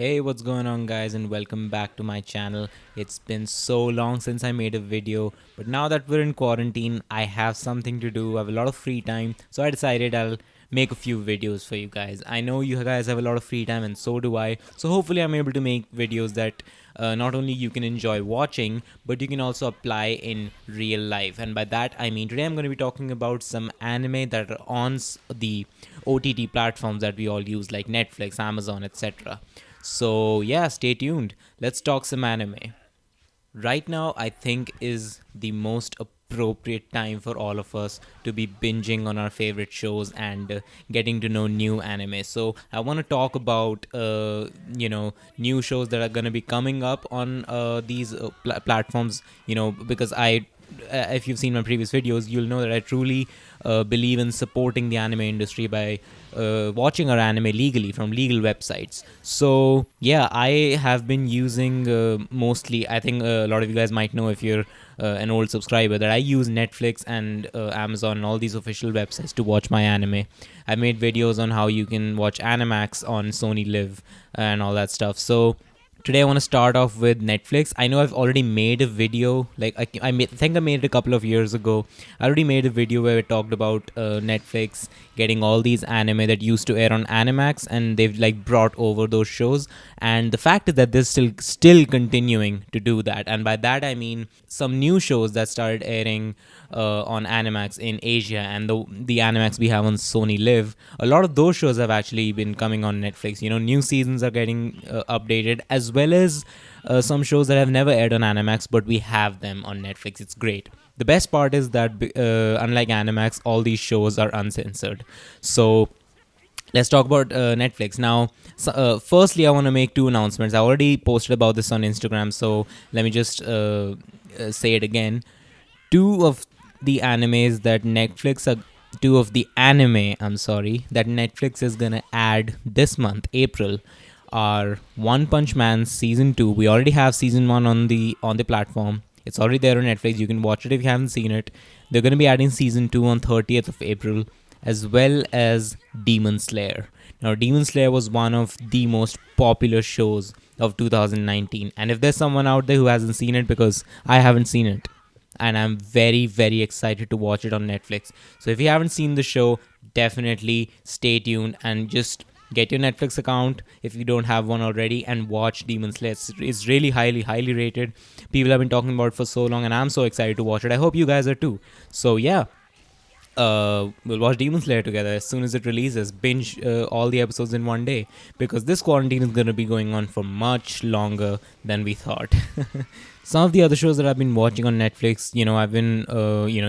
Hey, what's going on, guys, and welcome back to my channel. It's been so long since I made a video, but now that we're in quarantine, I have something to do. I have a lot of free time, so I decided I'll make a few videos for you guys. I know you guys have a lot of free time, and so do I. So hopefully, I'm able to make videos that not only you can enjoy watching, but you can also apply in real life. And by that, I mean today I'm going to be talking about some anime that are on the OTT platforms that we all use, like Netflix, Amazon, etc. So, yeah, stay tuned. Let's talk some anime. Right now, I think is the most appropriate time for all of us to be binging on our favorite shows and getting to know new anime. So, I want to talk about new shows that are going to be coming up on these platforms, because if you've seen my previous videos, you'll know that I truly believe in supporting the anime industry by watching our anime legally from legal websites. So yeah, I have been using mostly. I think a lot of you guys might know, if you're an old subscriber, that I use Netflix and Amazon and all these official websites to watch my anime. I made videos on how you can watch Animax on Sony Live and all that stuff. So today I want to start off with Netflix. I know I've already made a video, like think I made it a couple of years ago. I already made a video where we talked about Netflix getting all these anime that used to air on Animax, and they've like brought over those shows. And the fact is that they're still continuing to do that. And by that I mean some new shows that started airing on Animax in Asia, and the Animax we have on Sony Live. A lot of those shows have actually been coming on Netflix. New seasons are getting updated, as well as some shows that have never aired on Animax, but we have them on Netflix. It's great. The best part is that unlike Animax, all these shows are uncensored. So let's talk about Netflix now. Firstly, I want to make two announcements. I already posted about this on Instagram, so let me just say it again. Two of the animes that Netflix are two of the anime that Netflix is gonna add this month, April, are One Punch Man season 2. We already have season 1 on the platform. It's already there on Netflix. You can watch it if you haven't seen it. They're gonna be adding season 2 on 30th of April, as well as Demon Slayer. Now, Demon Slayer was one of the most popular shows of 2019, and if there's someone out there who hasn't seen it, because I haven't seen it, and I'm very, very excited to watch it on Netflix. So if you haven't seen the show, definitely stay tuned and just get your Netflix account if you don't have one already and watch Demon Slayer. It's really highly rated. People have been talking about it for so long, and I'm so excited to watch it. I hope you guys are too. So yeah, we'll watch Demon Slayer together as soon as it releases. Binge all the episodes in one day, because this quarantine is going to be going on for much longer than we thought. Some of the other shows that I've been watching on Netflix, I've been,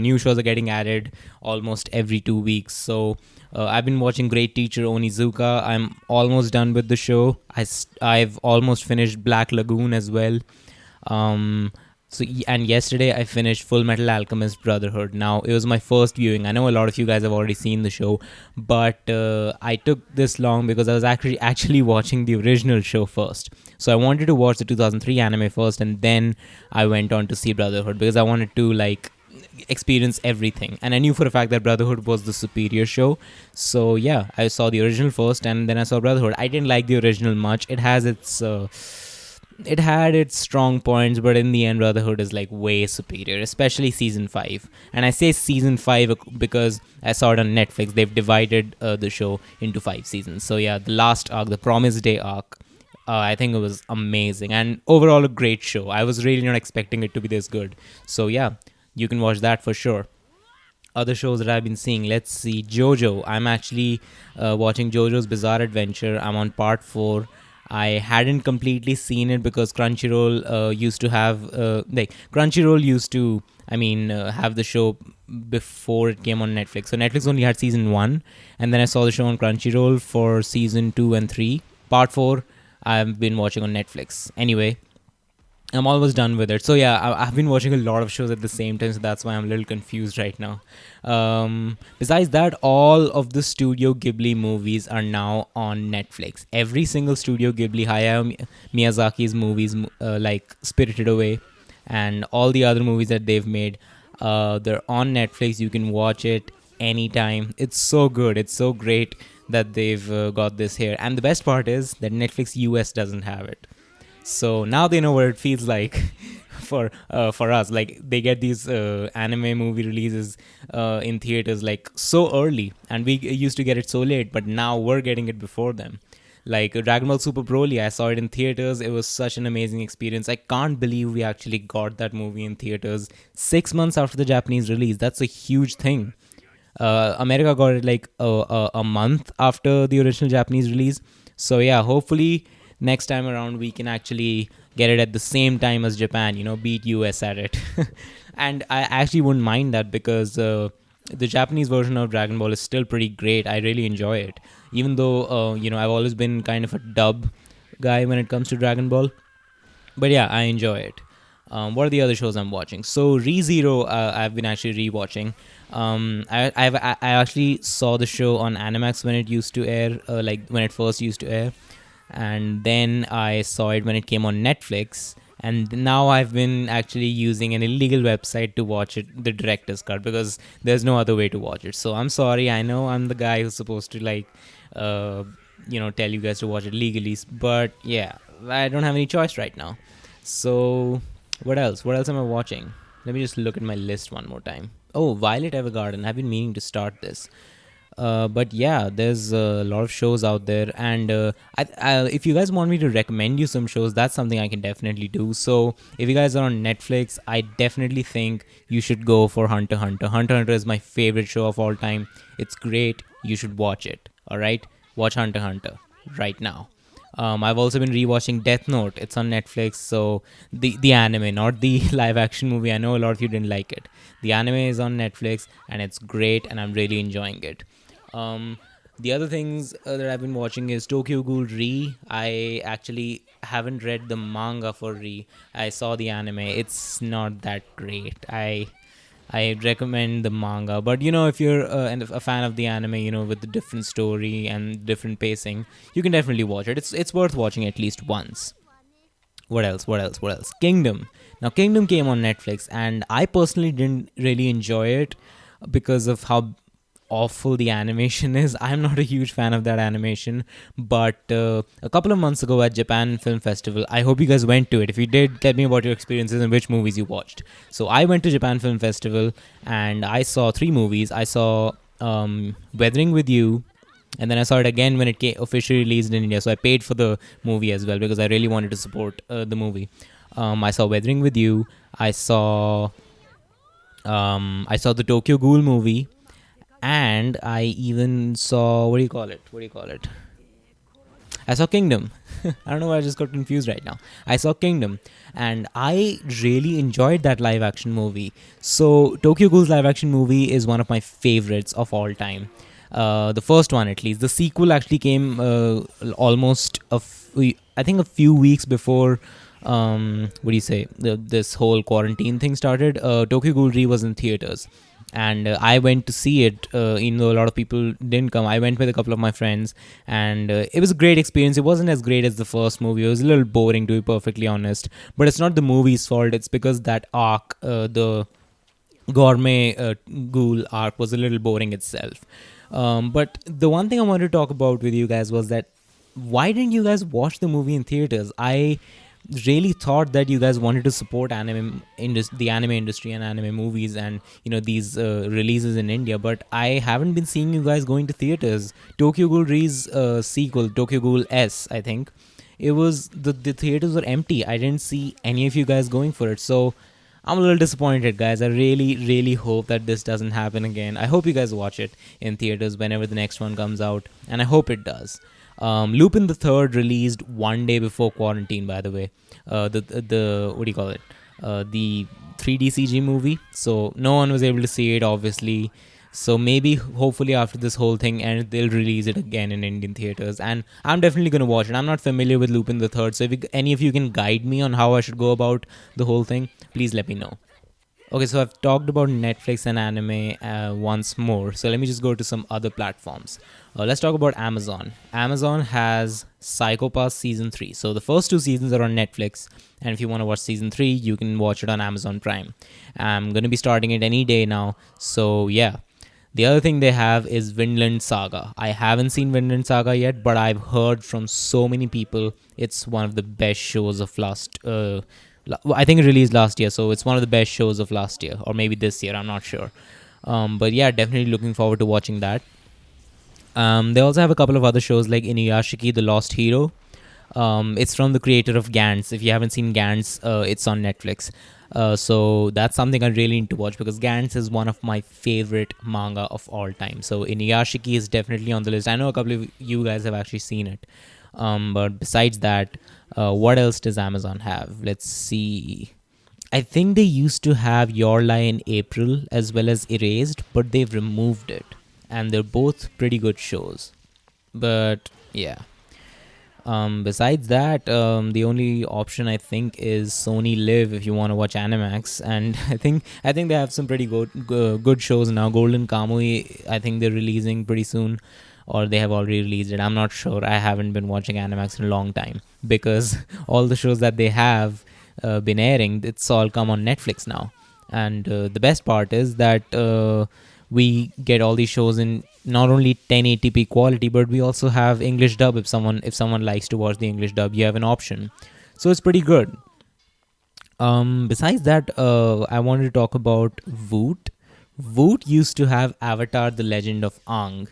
new shows are getting added almost every 2 weeks. So I've been watching Great Teacher Onizuka. I'm almost done with the show. I've almost finished Black Lagoon as well. And yesterday I finished Full Metal Alchemist Brotherhood. Now, it was my first viewing. I know a lot of you guys have already seen the show, but I took this long because I was actually watching the original show first. So I wanted to watch the 2003 anime first, and then I went on to see Brotherhood, because I wanted to experience everything. And I knew for a fact that Brotherhood was the superior show. So yeah, I saw the original first, and then I saw Brotherhood. I didn't like the original much. It had its strong points, but in the end, Brotherhood is way superior, especially season 5. And I say season 5 because I saw it on Netflix. They've divided the show into 5 seasons. So yeah, the last arc, the Promised Day arc, I think it was amazing, and overall a great show. I was really not expecting it to be this good. So yeah, you can watch that for sure. Other shows that I've been seeing, let's see, JoJo. I'm actually watching JoJo's Bizarre Adventure. I'm on part 4. I hadn't completely seen it because Crunchyroll used to have have the show before it came on Netflix. So Netflix only had season 1, and then I saw the show on Crunchyroll for season 2 and 3. Part 4 I've been watching on Netflix. Anyway, I'm almost done with it. So yeah, I've been watching a lot of shows at the same time, so that's why I'm a little confused right now. Besides that, all of the Studio Ghibli movies are now on Netflix. Every single Studio Ghibli, Hayao Miyazaki's movies, like Spirited Away, and all the other movies that they've made, they're on Netflix. You can watch it anytime. It's so good. It's so great. that they've got this here. And the best part is that Netflix US doesn't have it. So now they know what it feels like for us. Like they get these anime movie releases in theaters like so early, and we used to get it so late. But now we're getting it before them. Like Dragon Ball Super Broly, I saw it in theaters. It was such an amazing experience. I can't believe we actually got that movie in theaters 6 months after the Japanese release. That's a huge thing. America got it like a month after the original Japanese release. So yeah, hopefully next time around we can actually get it at the same time as Japan. Beat US at it. And I actually wouldn't mind that because the Japanese version of Dragon Ball is still pretty great. I really enjoy it, even though I've always been kind of a dub guy when it comes to Dragon Ball. But yeah, I enjoy it. What are the other shows I'm watching? So ReZero, I've been actually rewatching. I actually saw the show on Animax when it used to air, like when it first used to air, and then I saw it when it came on Netflix. And now I've been actually using an illegal website to watch it, the director's cut, because there's no other way to watch it. So I'm sorry. I know I'm the guy who's supposed to tell you guys to watch it legally, but yeah, I don't have any choice right now. So what else? What else am I watching? Let me just look at my list one more time. Oh, Violet Evergarden. I've been meaning to start this. But yeah, there's a lot of shows out there, and if you guys want me to recommend you some shows, that's something I can definitely do. So if you guys are on Netflix, I definitely think you should go for Hunter x Hunter. Hunter x Hunter is my favorite show of all time. It's great. You should watch it. All right, watch Hunter x Hunter right now. I've also been rewatching Death Note. It's on Netflix. So the anime, not the live action movie. I know a lot of you didn't like it. The anime is on Netflix and it's great, and I'm really enjoying it. The other things that I've been watching is Tokyo Ghoul Re. I actually haven't read the manga for Re. I saw the anime. It's not that great. I recommend the manga, but if you're a fan of the anime, with the different story and different pacing, you can definitely watch it. It's worth watching at least once. What else? What else? What else? Kingdom. Now, Kingdom came on Netflix, and I personally didn't really enjoy it because of how awful the animation is. I'm not a huge fan of that animation, but a couple of months ago at Japan Film Festival, I hope you guys went to it. If you did, tell me about your experiences and which movies you watched. So I went to Japan Film Festival and I saw 3 movies. I saw Weathering with You, and then I saw it again when it officially released in India. So I paid for the movie as well because I really wanted to support the movie. I saw Weathering with You. I saw the Tokyo Ghoul movie, and I even saw, what do you call it? I saw Kingdom. I don't know why I just got confused right now. I saw Kingdom, and I really enjoyed that live action movie. So Tokyo Ghoul's live action movie is one of my favorites of all time. The first one, at least. The sequel actually came almost I think a few weeks before. What do you say? This whole quarantine thing started. Tokyo Ghoul Re was in theaters, and I went to see it. Even though a lot of people didn't come, I went with a couple of my friends, and it was a great experience. It wasn't as great as the first movie. It was a little boring, to be perfectly honest. But it's not the movie's fault. It's because that arc, the gourmet ghoul arc, was a little boring itself. But the one thing I wanted to talk about with you guys was that, why didn't you guys watch the movie in theaters? I really thought that you guys wanted to support the anime industry and anime movies, and these releases in India, but I haven't been seeing you guys going to theaters. Tokyo Ghoul Re's sequel, Tokyo Ghoul S, I think, it was the theaters were empty. I didn't see any of you guys going for it, so I'm a little disappointed, guys. I really hope that this doesn't happen again. I hope you guys watch it in theaters whenever the next one comes out, and I hope it does. Lupin the Third released one day before quarantine, by the way. The what do you call it? The 3D CG movie. So no one was able to see it, obviously. So maybe, hopefully, after this whole thing ends, they'll release it again in Indian theaters, and I'm definitely gonna watch it. I'm not familiar with Lupin the Third, so if any of you can guide me on how I should go about the whole thing, please let me know. Okay, so I've talked about Netflix and anime once more. So let me just go to some other platforms. Let's talk about Amazon. Amazon has Psycho Pass Season 3. So the first 2 seasons are on Netflix. And if you want to watch Season 3, you can watch it on Amazon Prime. I'm going to be starting it any day now. So yeah. The other thing they have is Vinland Saga. I haven't seen Vinland Saga yet, but I've heard from so many people it's one of the best shows of last. I think it released last year, so it's one of the best shows of last year, or maybe this year. I'm not sure. But yeah, definitely looking forward to watching that. They also have a couple of other shows like Inuyashiki, The Lost Hero. It's from the creator of Gantz. If you haven't seen Gantz, it's on Netflix. So that's something I really need to watch because Gantz is one of my favorite manga of all time. So Inuyashiki is definitely on the list. I know a couple of you guys have actually seen it. But besides that, what else does Amazon have? Let's see. I think they used to have Your Lie in April as well as Erased, but they've removed it. And they're both pretty good shows. But yeah. Besides that, the only option I think is Sony Live if you want to watch Animax, and I think they have some pretty good shows now. Golden Kamuy, I think they're releasing pretty soon, or they have already released it. I'm not sure. I haven't been watching Animax in a long time because all the shows that they have been airing, it's all come on Netflix now. And the best part is that we get all these shows in not only 1080p quality, but we also have English dub. If someone likes to watch the English dub, you have an option, so it's pretty good. Besides that, I wanted to talk about Voot. Voot used to have Avatar: The Legend of Aang,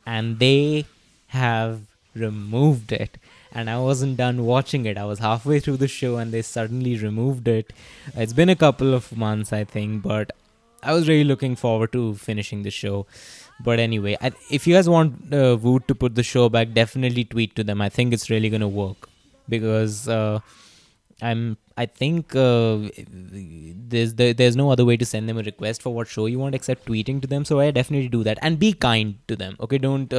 and they have removed it. And I wasn't done watching it. I was halfway through the show, and they suddenly removed it. It's been a couple of months, I think, but I was really looking forward to finishing the show. But anyway, if you guys want Woot to put the show back, definitely tweet to them. I think it's really gonna work because I think there's no other way to send them a request for what show you want except tweeting to them. So I definitely do that and be kind to them. Okay, don't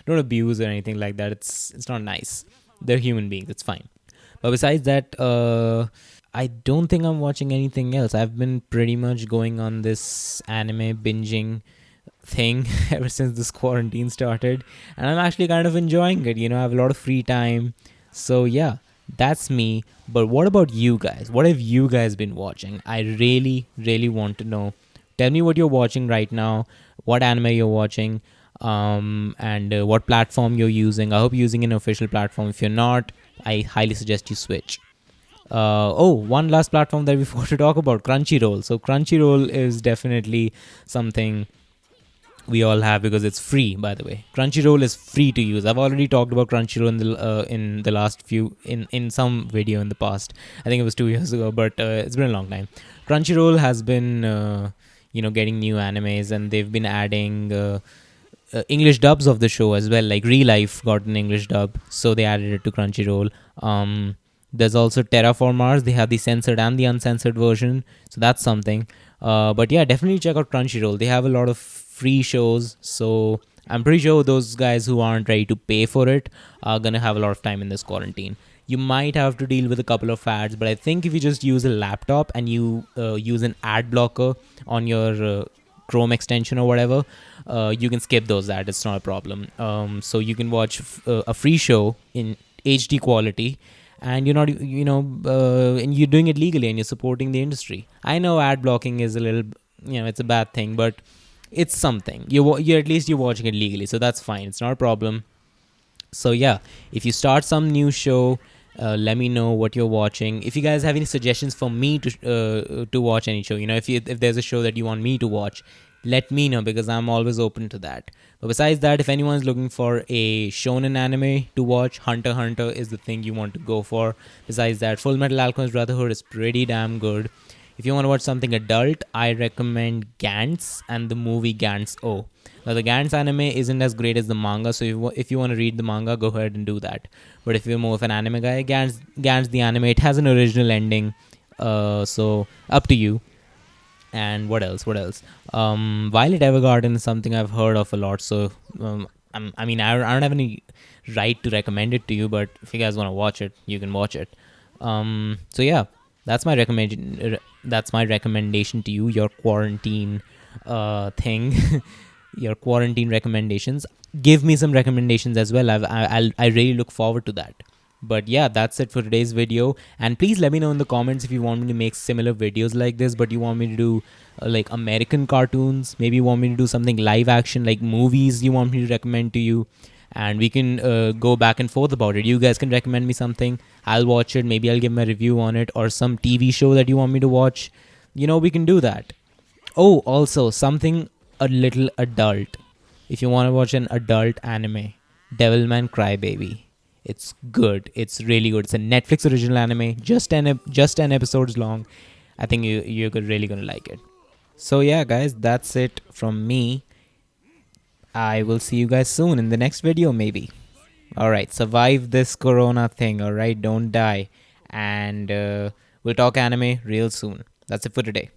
abuse or anything like that. It's not nice. They're human beings. It's fine. But besides that, I don't think I'm watching anything else. I've been pretty much going on this anime binging thing ever since this quarantine started, and I'm actually kind of enjoying it. I have a lot of free time. So yeah, that's me. But what about you guys? What have you guys been watching? I really, really want to know. Tell me what you're watching right now, what anime you're watching, and what platform you're using. I hope you're using an official platform. If you're not, I highly suggest you switch. One last platform that we forgot to talk about, Crunchyroll. So Crunchyroll is definitely something we all have because it's free. By the way, Crunchyroll is free to use. I've already talked about Crunchyroll in the last few in some video in the past. I think it was 2 years ago, but it's been a long time. Crunchyroll has been getting new animes, and they've been adding English dubs of the show as well. Like Real Life got an English dub, so they added it to Crunchyroll. There's also Terraform Mars. They have the censored and the uncensored version, so that's something. But yeah, definitely check out Crunchyroll. They have a lot of free shows, so I'm pretty sure those guys who aren't ready to pay for it are gonna have a lot of time in this quarantine. You might have to deal with a couple of ads, but I think if you just use a laptop and you use an ad blocker on your Chrome extension or whatever, you can skip those ads. It's not a problem. So you can watch a free show in HD quality, and you're not, and you're doing it legally, and you're supporting the industry. I know ad blocking is a little, it's a bad thing, but it's something. You're at least you're watching it legally, so that's fine. It's not a problem. So yeah, if you start some new show, let me know what you're watching. If you guys have any suggestions for me to watch any show, if there's a show that you want me to watch, let me know because I'm always open to that. But besides that, if anyone's looking for a shonen anime to watch, Hunter x Hunter is the thing you want to go for. Besides that, Full Metal Alchemist Brotherhood is pretty damn good. If you want to watch something adult, I recommend Gantz and the movie Gantz O. Now, the Gantz anime isn't as great as the manga, so if you want to read the manga, go ahead and do that. But if you're more of an anime guy, Gantz the anime, it has an original ending, so up to you. And what else? Violet Evergarden is something I've heard of a lot, so I don't have any right to recommend it to you, but if you guys want to watch it, you can watch it. So yeah, that's my recommendation. That's my recommendation to you. Your quarantine thing, your quarantine recommendations. Give me some recommendations as well. I really look forward to that. But yeah, that's it for today's video. And please let me know in the comments if you want me to make similar videos like this, but you want me to do like American cartoons. Maybe you want me to do something live action, like movies you want me to recommend to you. And we can go back and forth about it. You guys can recommend me something. I'll watch it. Maybe I'll give my review on it, or some TV show that you want me to watch. We can do that. Oh, also something a little adult. If you want to watch an adult anime, Devilman Crybaby. It's good. It's really good. It's a Netflix original anime, just 10 episodes long. I think you're really gonna like it. So yeah, guys, that's it from me. I will see you guys soon in the next video, maybe. All right, survive this corona thing. All right, don't die, and we'll talk anime real soon. That's it for today.